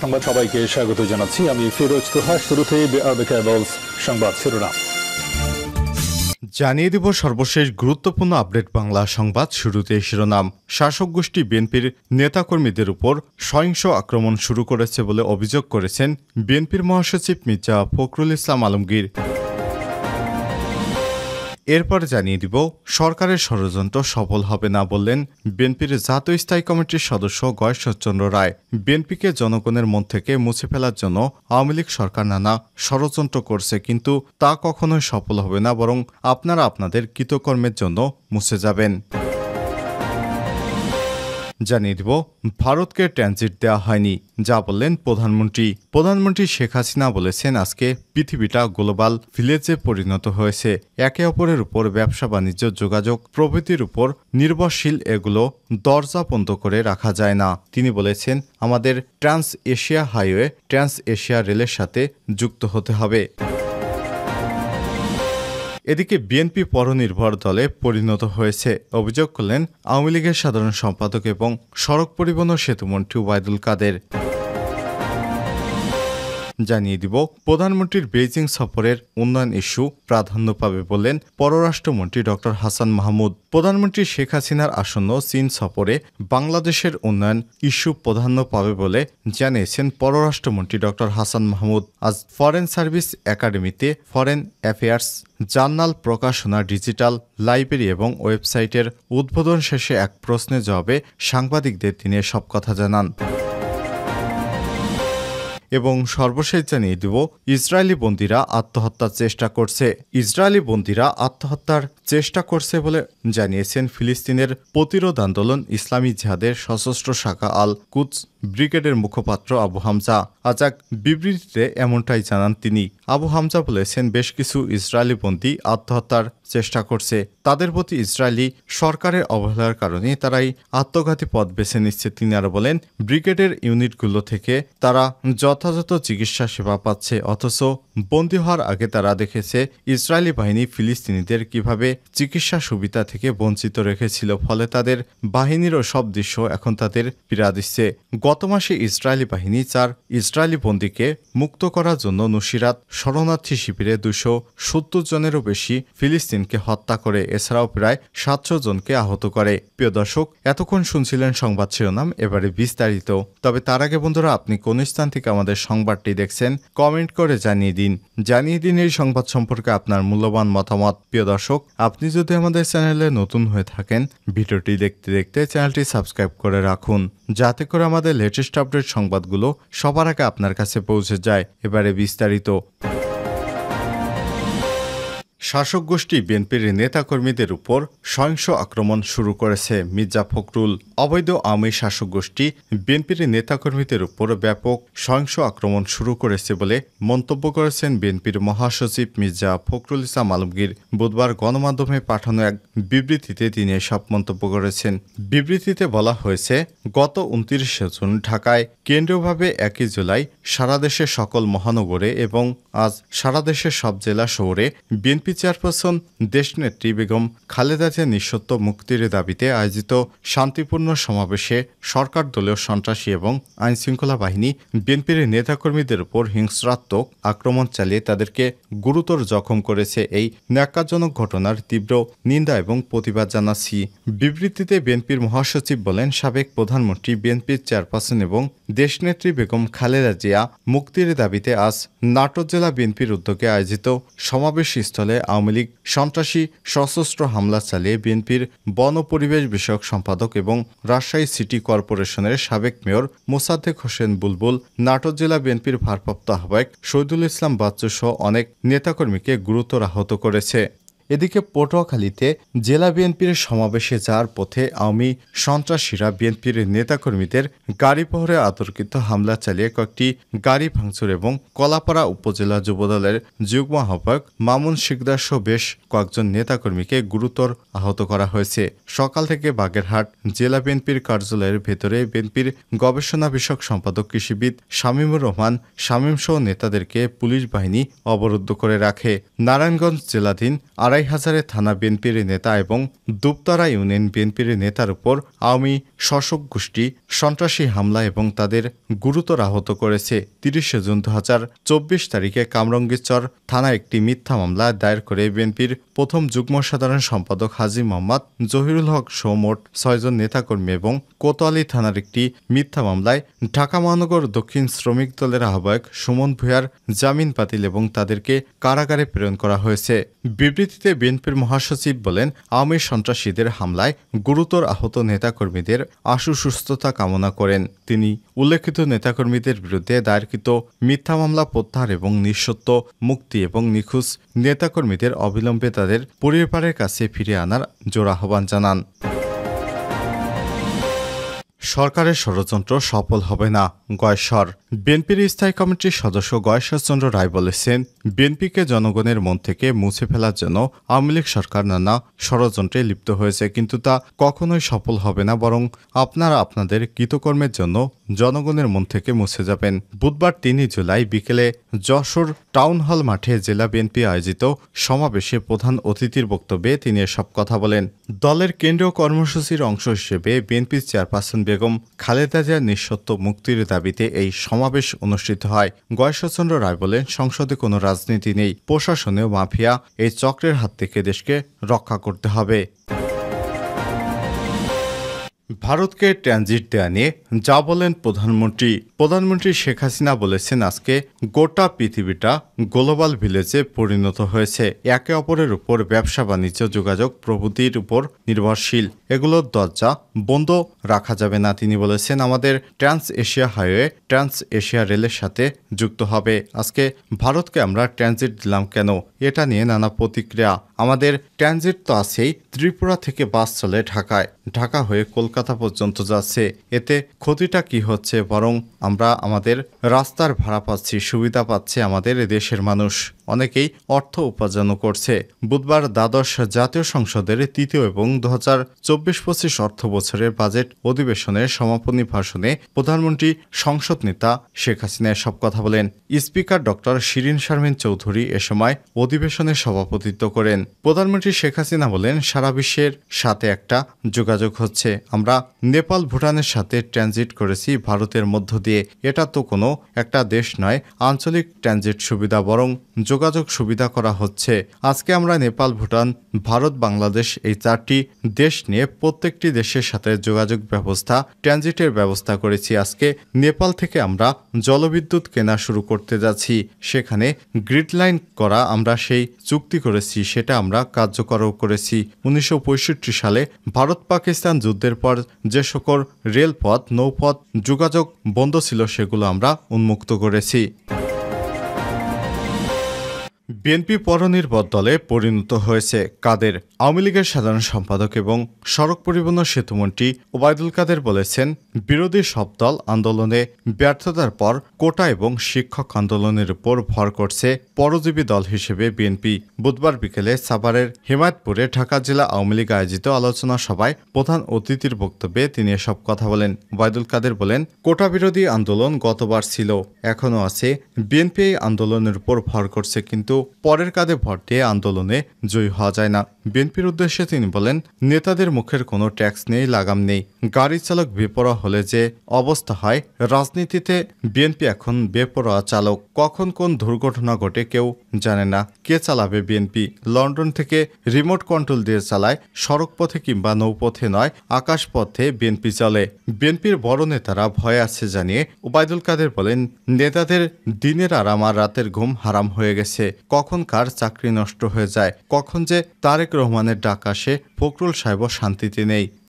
সংবাদ সবাইকে স্বাগত জানাচ্ছি। আমি ফিরোজ তোহা। শুরুতে সংবাদ শিরোনাম জানিয়ে দেব সর্বশেষ গুরুত্বপূর্ণ আপডেট বাংলা সংবাদ। শুরুতে শিরোনাম। শাসক গোষ্ঠী বিএনপির নেতাকর্মীদের উপর সহিংস আক্রমণ শুরু করেছে বলে অভিযোগ করেছেন বিএনপির মহাসচিব মির্জা ফখরুল ইসলাম আলমগীর। এরপর জানিয়ে দিব সরকারের ষড়যন্ত্র সফল হবে না বললেন বিএনপির জাতীয় স্থায়ী কমিটির সদস্য গয়েশ্বরচন্দ্র রায়। বিএনপিকে জনগণের মন থেকে মুছে ফেলার জন্য আওয়ামী লীগ সরকার নানা ষড়যন্ত্র করছে, কিন্তু তা কখনোই সফল হবে না, বরং আপনারা আপনাদের কৃতকর্মের জন্য মুছে যাবেন। জানিয়ে দিব ভারতকে ট্রানজিট দেওয়া হয়নি, যা বললেন প্রধানমন্ত্রী শেখ হাসিনা বলেছেন আজকে পৃথিবীটা গ্লোবাল ভিলেজে পরিণত হয়েছে। একে অপরের উপর ব্যবসা বাণিজ্য যোগাযোগ প্রভৃতির উপর নির্ভরশীল, এগুলো দরজা বন্ধ করে রাখা যায় না। তিনি বলেছেন আমাদের trans Asia highway trans Asia রেলের সাথে যুক্ত হতে হবে। এদিকে বিএনপি পরনির্ভর দলে পরিণত হয়েছে অভিযোগ করলেন আওয়ামী লীগের সাধারণ সম্পাদক এবং সড়ক পরিবহন ও সেতুমন্ত্রী ওবায়দুল কাদের। জানিয়ে দিব প্রধানমন্ত্রীর বেইজিং সফরের উন্নয়ন ইস্যু প্রাধান্য পাবে বললেন পররাষ্ট্রমন্ত্রী ড হাসান মাহমুদ। প্রধানমন্ত্রী শেখ হাসিনার আসন্ন চীন সফরে বাংলাদেশের উন্নয়ন ইস্যু প্রাধান্য পাবে বলে জানিয়েছেন পররাষ্ট্রমন্ত্রী ড হাসান মাহমুদ। আজ ফরেন সার্ভিস একাডেমিতে ফরেন অ্যাফেয়ার্স জার্নাল প্রকাশনা, ডিজিটাল লাইব্রেরি এবং ওয়েবসাইটের উদ্বোধন শেষে এক প্রশ্নের জবাবে সাংবাদিকদের তিনি সব কথা জানান। এবং সর্বশেষ জানিয়ে দেব ইসরায়েলি বন্দীরা আত্মহত্যার চেষ্টা করছে বলে জানিয়েছেন ফিলিস্তিনের প্রতিরোধ আন্দোলন ইসলামী জিহাদের সশস্ত্র শাখা আল কুদস ব্রিগেডের মুখপাত্র আবু হামজা। আজ এক বিবৃতিতে এমনটাই জানান তিনি। আবু হামজা বলেছেন বেশ কিছু ইসরায়েলি বন্দী আত্মহত্যার চেষ্টা করছে। তাদের প্রতি ইসরায়েলি সরকারের অবহেলার কারণে তারাই আত্মঘাতী পথ বেছে নিচ্ছে। তিনি আরও বলেন ব্রিগেডের ইউনিটগুলো থেকে তারা যথাযথ চিকিৎসা সেবা পাচ্ছে, অথচ বন্দী হওয়ার আগে তারা দেখেছে ইসরায়েলি বাহিনী ফিলিস্তিনিদের কিভাবে চিকিৎসা সুবিধা থেকে বঞ্চিত রেখেছিল। ফলে তাদের বাহিনীরও সব দৃশ্য এখন তাদের পীড়া দিচ্ছে। গত মাসে ইসরায়েলি বাহিনী 4 ইসরায়েলি বন্দীকে মুক্ত করার জন্য নুসিরাত শরণার্থী শিবিরে 270 জনেরও বেশি ফিলিস্তিনকে হত্যা করে, এছাড়াও প্রায় 700 জনকে আহত করে। প্রিয় দর্শক, এতক্ষণ শুনছিলেন সংবাদ শিরোনাম, এবারে বিস্তারিত। তবে তার আগে বন্ধুরা, আপনি কোন স্থান থেকে আমাদের সংবাদটি দেখছেন কমেন্ট করে জানিয়ে দিন এই সংবাদ সম্পর্কে আপনার মূল্যবান মতামত। প্রিয় দর্শক, আপনি যদি আমাদের চ্যানেলে নতুন হয়ে থাকেন, ভিডিওটি দেখতে দেখতে চ্যানেলটি সাবস্ক্রাইব করে রাখুন, যাতে করে আমাদের লেটেস্ট আপডেট সংবাদগুলো সবার আগে আপনার কাছে পৌঁছে যায়। এবারে বিস্তারিত। শাসক গোষ্ঠী বিএনপির নেতাকর্মীদের উপর সহিংস আক্রমণ শুরু করেছে মির্জা ফখরুল। অবৈধ আওয়ামী শাসক গোষ্ঠী বিএনপির নেতাকর্মীদের উপর ব্যাপক সহিংস আক্রমণ শুরু করেছে বলে মন্তব্য করেছেন বিএনপির মহাসচিব মির্জা ফখরুল ইসলাম আলমগীর। বুধবার গণমাধ্যমে পাঠানো এক বিবৃতিতে তিনি এসব মন্তব্য করেছেন। বিবৃতিতে বলা হয়েছে, গত 29 জুন ঢাকায় কেন্দ্রীয়ভাবে 1 জুলাই সারা দেশের সকল মহানগরে এবং আজ সারা দেশের সব জেলা শহরে বিএনপি চেয়ারপারসন দেশনেত্রী বেগম খালেদা জিয়ার নিঃশর্ত মুক্তির দাবিতে আয়োজিত শান্তিপূর্ণ সমাবেশে সরকার দলীয় সন্ত্রাসী এবং আইনশৃঙ্খলা বাহিনী বিএনপির নেতাকর্মীদের উপর হিংস্রাত্মক আক্রমণ চালিয়ে তাদেরকে গুরুতর জখম করেছে। এই ন্যাক্কারজনক ঘটনার তীব্র নিন্দা এবং প্রতিবাদ জানাচ্ছি। বিবৃতিতে বিএনপির মহাসচিব বলেন, সাবেক প্রধানমন্ত্রী, বিএনপির চেয়ারপারসন এবং দেশনেত্রী বেগম খালেদা জিয়া মুক্তির দাবিতে আজ নাটোর জেলা বিএনপির উদ্যোগে আয়োজিত সমাবেশ স্থলে আওয়ামী লীগ সন্ত্রাসী সশস্ত্র হামলা চালিয়ে বিএনপির বন পরিবেশ বিষয়ক সম্পাদক এবং রাজশাহী সিটি কর্পোরেশনের সাবেক মেয়র মোসাদ্দেক হোসেন বুলবুল, নাটোর জেলা বিএনপির ভারপ্রাপ্ত আহ্বায়ক শহীদুল ইসলাম বাচ্চু সহ অনেক নেতাকর্মীকে গুরুতর আহত করেছে। এদিকে পটুয়াখালীতে জেলা বিএনপির সমাবেশে যাওয়ার পথে আওয়ামী সন্ত্রাসীরা বিএনপির নেতাকর্মীদের গাড়িবহরে আতর্কিত হামলা চালিয়ে কয়েকটি গাড়ি ভাঙচুর এবং কলাপাড়া উপজেলা যুবদলের যুগ্ম আহ্বায়ক মামুন শিকদার সহ বেশ কয়েকজন নেতাকর্মীকে গুরুতর আহত করা হয়েছে। সকাল থেকে বাগেরহাট জেলা বিএনপির কার্যালয়ের ভেতরে বিএনপির গবেষণা বিষয়ক সম্পাদক কৃষিবিদ শামীমুর রহমান শামীম সহ নেতাদেরকে পুলিশ বাহিনী অবরুদ্ধ করে রাখে। নারায়ণগঞ্জ জেলাধীন আড়াইহাজারে থানা বিএনপির নেতা এবং দুপতারা ইউনিয়ন বিএনপির নেতার উপর আওয়ামী শাসক গোষ্ঠী সন্ত্রাসী হামলা এবং তাদের গুরুতর আহত করেছে। ৩০ জুন ২০২৪ তারিখে কামরঙ্গীরচর থানায় একটি মিথ্যা মামলা দায়ের করে বিএনপির প্রথম যুগ্ম সাধারণ সম্পাদক হাজী মোহাম্মদ জহিরুল হক সহ মোট ৬ জন নেতাকর্মী এবং কোতোয়ালি থানার একটি মিথ্যা মামলায় ঢাকা মহানগর দক্ষিণ শ্রমিক দলের আহ্বায়ক সুমন ভূঁইয়ার জামিন বাতিল এবং তাদেরকে কারাগারে প্রেরণ করা হয়েছে। বিবৃতিতে বিএনপির মহাসচিব বলেন, আওয়ামী সন্ত্রাসীদের হামলায় গুরুতর আহত নেতাকর্মীদের আশু সুস্থতা কামনা করেন। তিনি উল্লেখিত নেতাকর্মীদের বিরুদ্ধে দায়েরকৃত মিথ্যা মামলা প্রত্যাহার এবং নিঃশর্ত মুক্তি এবং নিখোঁজ নেতাকর্মীদের অবিলম্বে তাদের পরিবারের কাছে ফিরিয়ে আনার জোর আহ্বান জানান। সরকারের ষড়যন্ত্র সফল হবে না, গয়েশ্বর। বিএনপির স্থায়ী কমিটির সদস্য গয়েশ্বরচন্দ্র রায় বলেছেন, বিএনপিকে জনগণের মন থেকে মুছে ফেলার জন্য আওয়ামী লীগ সরকার নানা ষড়যন্ত্রে লিপ্ত হয়েছে, কিন্তু তা কখনোই সফল হবে না, বরং আপনারা আপনাদের কৃতকর্মের জন্য জনগণের মন থেকে মুছে যাবেন। বুধবার ৩ জুলাই বিকেলে যশোর টাউন হল মাঠে জেলা বিএনপি আয়োজিত সমাবেশে প্রধান অতিথির বক্তব্যে তিনি এসব কথা বলেন। দলের কেন্দ্রীয় কর্মসূচির অংশ হিসেবে বিএনপির চেয়ারপারসন বেগম খালেদা জিয়ার নিঃশর্ত মুক্তির দাবিতে এই সমাবেশ অনুষ্ঠিত হয়। গয়েশ্বরচন্দ্র রায় বলেন, সংসদে কোনো রাজনীতি নেই, প্রশাসনেও মাফিয়া এই চক্রের হাত থেকে দেশকে রক্ষা করতে হবে। ভারতকে ট্রানজিট দেয়া নিয়ে যা বলেন প্রধানমন্ত্রী শেখ হাসিনা বলেছেন, আজকে গোটা পৃথিবীটা গ্লোবাল ভিলেজে পরিণত হয়েছে, একে অপরের উপর ব্যবসা বাণিজ্য যোগাযোগ প্রভৃতির উপর নির্ভরশীল, এগুলোর দরজা বন্ধ রাখা যাবে না। তিনি বলেছেন, আমাদের trans Asia highway trans Asia রেলের সাথে যুক্ত হবে। আজকে ভারতকে আমরা ট্রানজিট দিলাম কেন, এটা নিয়ে নানা প্রতিক্রিয়া। আমাদের ট্রানজিট তো আছেই, ত্রিপুরা থেকে বাস চলে ঢাকায়, ঢাকা হয়ে কলকাতা পর্যন্ত যাচ্ছে, এতে ক্ষতিটা কি হচ্ছে? বরং আমরা আমাদের রাস্তার ভাড়া পাচ্ছি, সুবিধা পাচ্ছে আমাদের দেশের মানুষ, অনেকেই অর্থ উপার্জনও করছে। বুধবার দ্বাদশ জাতীয় সংসদের তৃতীয় এবং ২০২৪-২৫ অর্থ বছরের বাজেট অধিবেশনের সমাপনী ভাষণে প্রধানমন্ত্রী সংসদ নেতা শেখ হাসিনা এসব কথা বলেন। স্পিকার ডক্টর শিরিন শারমিন চৌধুরী এ সময় অধিবেশনে সভাপতিত্ব করেন। প্রধানমন্ত্রী শেখ হাসিনা বলেন, সারা বিশ্বের সাথে একটা যোগাযোগ হচ্ছে, আমরা নেপাল ভুটানের সাথে ট্রানজিট করেছি ভারতের মধ্য দিয়ে, এটা তো কোনো একটা দেশ নয়, আঞ্চলিক ট্রানজিট সুবিধা, বরং যোগাযোগ সুবিধা করা হচ্ছে। আজকে আমরা নেপাল, ভুটান, ভারত, বাংলাদেশ এই 4টি দেশ নিয়ে প্রত্যেকটি দেশের সাথে যোগাযোগ ব্যবস্থা, ট্রানজিটের ব্যবস্থা করেছি। আজকে নেপাল থেকে আমরা জলবিদ্যুৎ কেনা শুরু করতে যাচ্ছি, সেখানে গ্রিড লাইন করা আমরা সেই চুক্তি করেছি, সেটা আমরা কার্যকরও করেছি। 1965 সালে ভারত পাকিস্তান যুদ্ধের পর যে সকল রেলপথ, নৌপথ যোগাযোগ বন্ধ ছিল, সেগুলো আমরা উন্মুক্ত করেছি। বিএনপি পরনির্ভর দলে পরিণত হয়েছে কাদের? আওয়ামী লীগের সাধারণ সম্পাদক এবং সড়ক পরিবহন ও সেতুমন্ত্রী ওবায়দুল কাদের বলেছেন, বিরোধী সব দল আন্দোলনে ব্যর্থতার পর কোটা এবং শিক্ষক আন্দোলনের উপর ভর করছে পরজীবী দল হিসেবে বিএনপি। বুধবার বিকেলে সাভারের হেমায়তপুরে ঢাকা জেলা আওয়ামী লীগ আয়োজিত আলোচনা সভায় প্রধান অতিথির বক্তব্যে তিনি এসব কথা বলেন। ওবায়দুল কাদের বলেন, কোটা বিরোধী আন্দোলন গতবার ছিল, এখনও আছে, বিএনপি এই আন্দোলনের উপর ভর করছে, কিন্তু পরের কাঁধে ভর দিয়ে আন্দোলনে জয়ী হওয়া যায় না। বিএনপির উদ্দেশ্যে তিনি বলেন, নেতাদের মুখের কোনো ট্যাক্স নেই, লাগাম নেই, গাড়ি চালক বেপরোয়া হলে যে অবস্থা হয়, রাজনীতিতে বিএনপি এখন বেপরোয়া চালক, কখন কোন দুর্ঘটনা ঘটে কেউ জানে না। কে চালাবে বিএনপি? লন্ডন থেকে রিমোট কন্ট্রোল দিয়ে চালায়, সড়কপথে কিংবা নৌপথে নয়, আকাশপথে বিএনপি চলে। বিএনপির বড় নেতারা ভয়ে আছে জানিয়ে ওবায়দুল কাদের বলেন, নেতাদের দিনের আরাম আর রাতের ঘুম হারাম হয়ে গেছে, কখন কার চাকরি নষ্ট হয়ে যায়, কখন যে তারেক রহমানের ডাক আসে, ফখরুল সাহেবও শান্তিতে নেই।